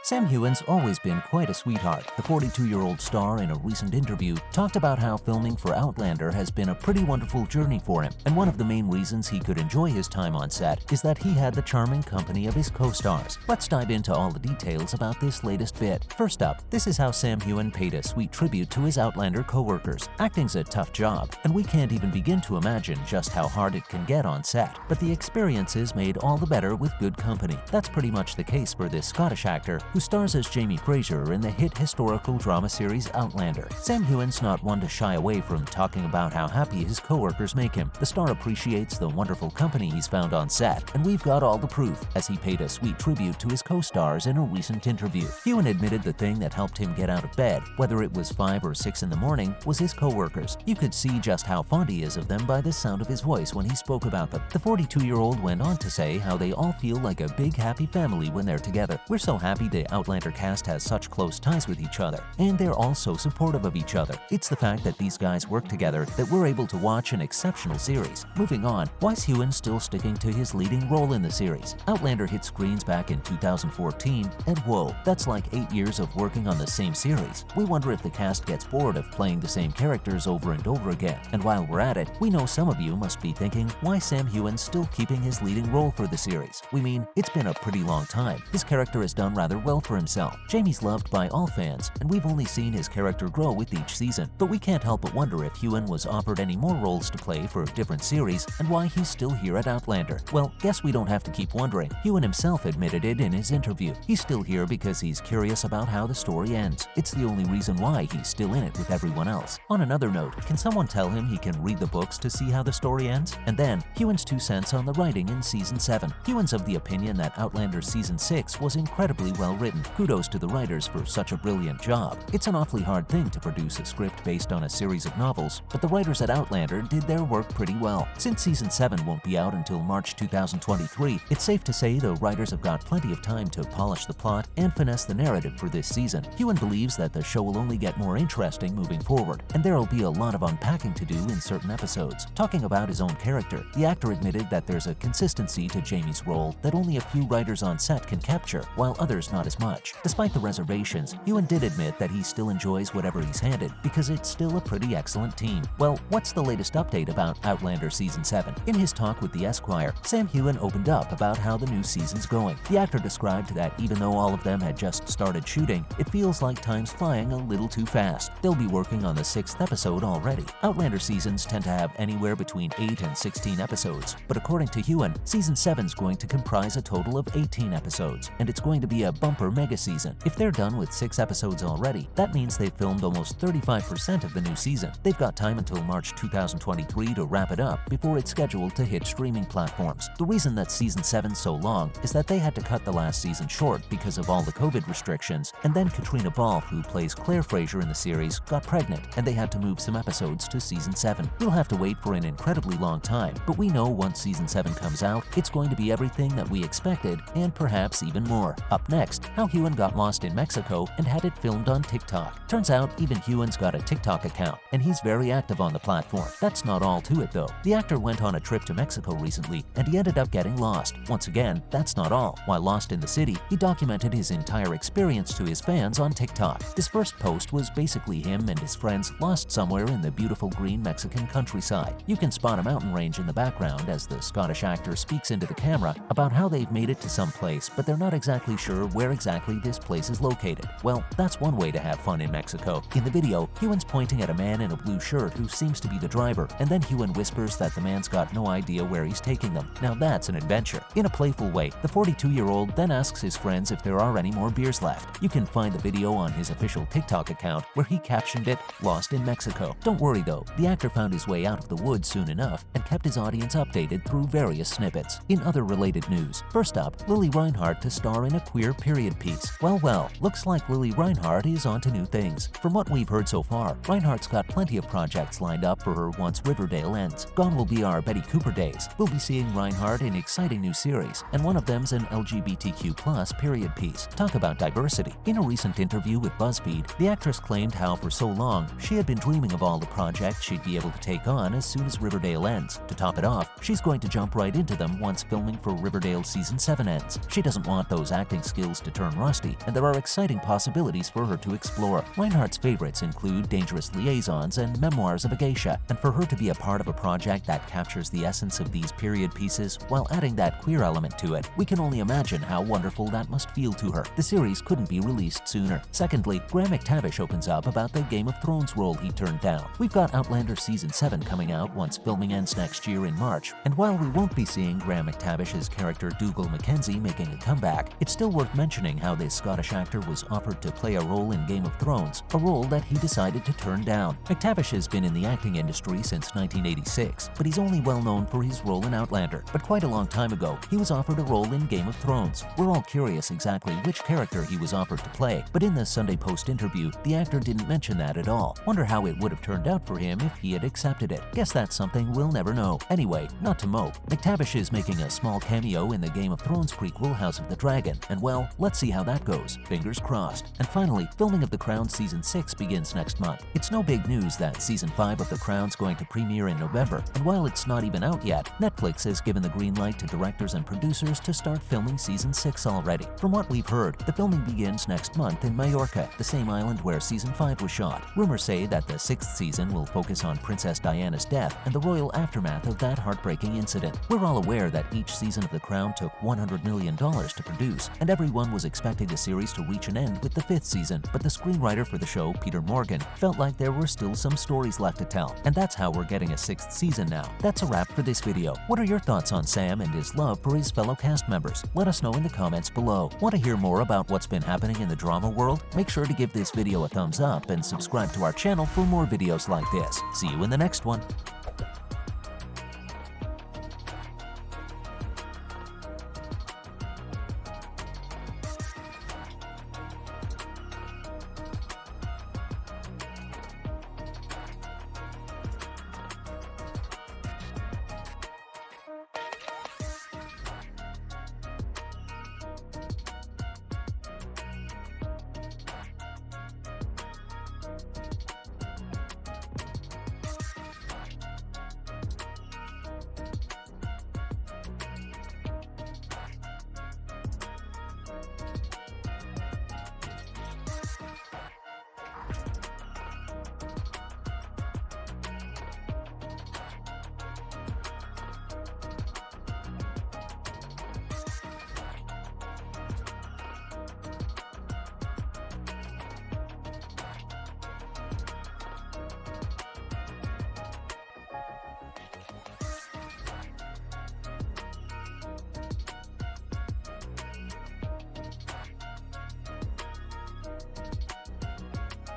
Sam Heughan's always been quite a sweetheart. The 42-year-old star in a recent interview talked about how filming for Outlander has been a pretty wonderful journey for him, and one of the main reasons he could enjoy his time on set is that he had the charming company of his co-stars. Let's dive into all the details about this latest bit. First up, this is how Sam Heughan paid a sweet tribute to his Outlander co-workers. Acting's a tough job, and we can't even begin to imagine just how hard it can get on set, but the experience is made all the better with good company. That's pretty much the case for this Scottish actor, who stars as Jamie Fraser in the hit historical drama series Outlander. Sam Heughan's not one to shy away from talking about how happy his co-workers make him. The star appreciates the wonderful company he's found on set, and we've got all the proof, as he paid a sweet tribute to his co-stars in a recent interview. Heughan admitted the thing that helped him get out of bed, whether it was 5 or 6 in the morning, was his co-workers. You could see just how fond he is of them by the sound of his voice when he spoke about them. The 42-year-old went on to say how they all feel like a big happy family when they're together. We're so happy the Outlander cast has such close ties with each other, and they're all so supportive of each other. It's the fact that these guys work together that we're able to watch an exceptional series. Moving on, why is Heughan still sticking to his leading role in the series? Outlander hit screens back in 2014, and whoa, that's like 8 years of working on the same series. We wonder if the cast gets bored of playing the same characters over and over again. And while we're at it, we know some of you must be thinking, why Sam Heughan's still keeping his leading role for the series? We mean, it's been a pretty long time. His character has done rather well for himself. Jamie's loved by all fans, and we've only seen his character grow with each season. But we can't help but wonder if Heughan was offered any more roles to play for different series and why he's still here at Outlander. Well, guess we don't have to keep wondering. Heughan himself admitted it in his interview. He's still here because he's curious about how the story ends. It's the only reason why he's still in it with everyone else. On another note, can someone tell him he can read the books to see how the story ends? And then, Heughan's 2 cents on the writing in Season 7. Heughan's of the opinion that Outlander Season 6 was incredibly well written. Kudos to the writers for such a brilliant job. It's an awfully hard thing to produce a script based on a series of novels, but the writers at Outlander did their work pretty well. Since Season 7 won't be out until March 2023, it's safe to say the writers have got plenty of time to polish the plot and finesse the narrative for this season. Heughan believes that the show will only get more interesting moving forward, and there'll be a lot of unpacking to do in certain episodes. Talking about his own character, the actor admitted that there's a consistency to Jamie's role that only a few writers on set can capture, while others not as much. Despite the reservations, Heughan did admit that he still enjoys whatever he's handed because it's still a pretty excellent team. Well, what's the latest update about Outlander Season 7? In his talk with the Esquire, Sam Heughan opened up about how the new season's going. The actor described that even though all of them had just started shooting, it feels like time's flying a little too fast. They'll be working on the 6th episode already. Outlander seasons tend to have anywhere between 8 and 16 episodes, but according to Heughan, Season 7's going to comprise a total of 18 episodes, and it's going to be a bumper mega season. If they're done with 6 episodes already, that means they've filmed almost 35% of the new season. They've got time until March 2023 to wrap it up before it's scheduled to hit streaming platforms. The reason that Season 7's so long is that they had to cut the last season short because of all the COVID restrictions, and then Katrina Balfe, who plays Claire Fraser in the series, got pregnant, and they had to move some episodes to Season 7. You'll have to wait for an incredibly long time, but we know once Season 7 comes out, it's going to be everything that we expected, and perhaps even more. Up next, how Heughan got lost in Mexico and had it filmed on TikTok. Turns out even Heughan's got a TikTok account, and he's very active on the platform. That's not all to it though. The actor went on a trip to Mexico recently, and he ended up getting lost. Once again, that's not all. While lost in the city, he documented his entire experience to his fans on TikTok. His first post was basically him and his friends lost somewhere in the beautiful green Mexican countryside. You can spot a mountain range in the background as the Scottish actor speaks into the camera about how they've made it to some place, but they're not exactly sure where exactly this place is located. Well, that's one way to have fun in Mexico. In the video, Heughan's pointing at a man in a blue shirt who seems to be the driver, and then Heughan whispers that the man's got no idea where he's taking them. Now that's an adventure. In a playful way, the 42-year-old then asks his friends if there are any more beers left. You can find the video on his official TikTok account where he captioned it, "Lost in Mexico." Don't worry though, the actor found his way out of the woods soon enough and kept his audience updated through various snippets. In other related news, first up, Lily Reinhart to star in a queer period piece. Well, looks like Lily Reinhart is on to new things. From what we've heard so far, Reinhart's got plenty of projects lined up for her once Riverdale ends. Gone will be our Betty Cooper days. We'll be seeing Reinhart in exciting new series, and one of them's an LGBTQ+ period piece. Talk about diversity. In a recent interview with BuzzFeed, the actress claimed how for so long she had been dreaming of all the projects she'd be able to take on as soon as Riverdale ends. To top it off, she's going to jump right into them once filming for Riverdale Season 7 ends. She doesn't want those acting skills to turn rusty, and there are exciting possibilities for her to explore. Reinhardt's favorites include Dangerous Liaisons and Memoirs of a Geisha, and for her to be a part of a project that captures the essence of these period pieces while adding that queer element to it, we can only imagine how wonderful that must feel to her. The series couldn't be released sooner. Secondly, Graham McTavish opens up about the Game of Thrones role he turned down. We've got Outlander Season 7 coming out once filming ends next year in March, and while we won't be seeing Graham McTavish's character Dougal Mackenzie making a comeback, it's still worth mentioning how this Scottish actor was offered to play a role in Game of Thrones, a role that he decided to turn down. McTavish has been in the acting industry since 1986, but he's only well known for his role in Outlander. But quite a long time ago, he was offered a role in Game of Thrones. We're all curious exactly which character he was offered to play, but in the Sunday Post interview, the actor didn't mention that at all. Wonder how it would have turned out for him if he had accepted it. Guess that's something we'll never know. Anyway, not to mope, McTavish is making a small cameo in the Game of Thrones prequel House of the Dragon, and well, let's see how that goes. Fingers crossed. And finally, filming of The Crown Season 6 begins next month. It's no big news that Season 5 of The Crown's going to premiere in November, and while it's not even out yet, Netflix has given the green light to directors and producers to start filming Season 6 already. From what we've heard, the filming begins next month in Mallorca, the same island where Season 5 was shot. Rumors say that the 6th season will focus on Princess Diana's death and the royal aftermath of that heartbreaking incident. We're all aware that each season of The Crown took $100 million to produce, and everyone was expecting the series to reach an end with the 5th season, but the screenwriter for the show, Peter Morgan, felt like there were still some stories left to tell, and that's how we're getting a 6th season now. That's a wrap for this video. What are your thoughts on Sam and his love for his fellow cast members? Let us know in the comments below. Want to hear more about what's been happening in the drama world? Make sure to give this video a thumbs up and subscribe to our channel for more videos like this. See you in the next one.